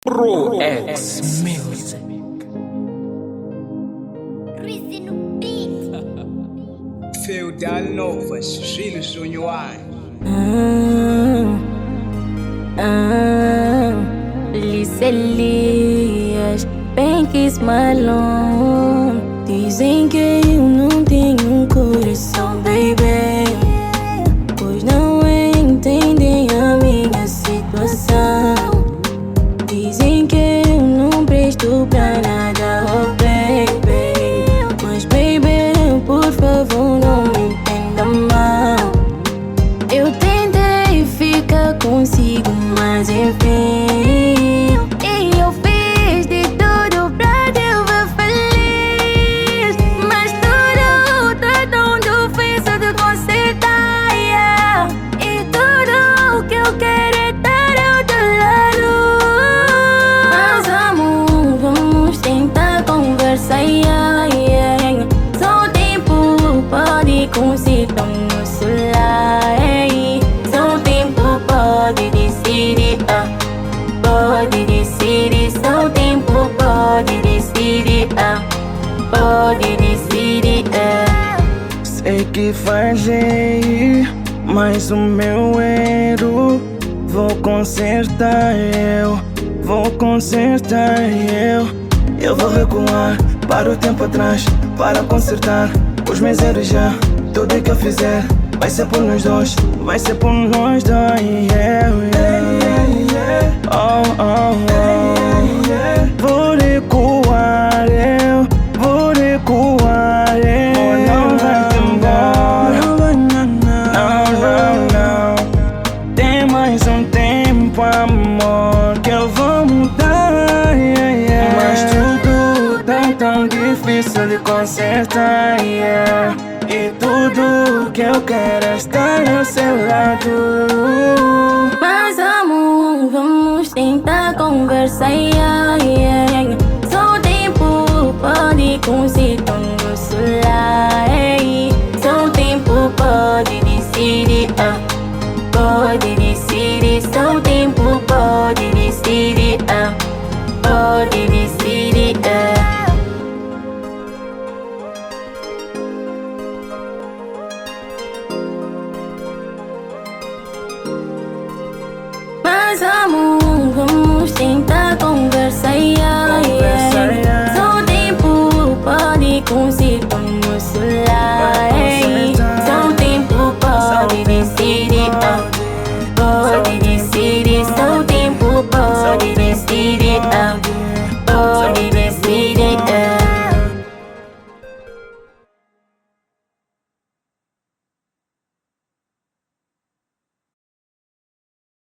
Pro X Music. Rizzy no beat. Feudal Novas, Gil Junhoan. Liz Elias, bem que esmalão. Dizem que eu não tenho coração, baby, pois não entendem a minha situação. Dizem que eu não presto pra nada, oh baby, mas baby, por favor não me entenda mal. Eu tentei ficar consigo, mas enfim, e eu fiz de tudo pra te ver feliz, mas tudo tá tão difícil de consertar, yeah. E tudo que eu quero é estar ao teu lado. Mas amor, vamos tentar conversar, yeah, yeah. Só o tempo pode consertar o nosso lar, hey. Só o tempo pode decidir, pode decidir. Só o tempo pode decidir, pode decidir, Sei que falhei, mas o meu erro vou consertar, vou consertar, eu vou recuar para o tempo atrás, para consertar os meus erros já. Tudo que eu fizer vai ser por nós dois, vai ser por nós dois, yeah, yeah. Oh, oh, oh. Vou recuar, eu vou recuar, não vai embora, não, não, não. Tem mais um tempo, amor, que eu vou mudar, yeah, yeah. Mas tudo tá tão difícil de consertar, yeah. E tudo que eu quero é estar ao seu lado. mas amor, vamos tentar conversar, yeah, yeah. Só o tempo pode consertar o nosso lar, hey. Só o tempo pode decidir, pode decidir. Só o tempo pode decidir, pode decidir, Mas amor, vamos tentar conversar, yeah, yeah. Só o tempo pode consertar o nosso lar, hey. Só o tempo pode decidir, pode decidir. Só o tempo pode decidir,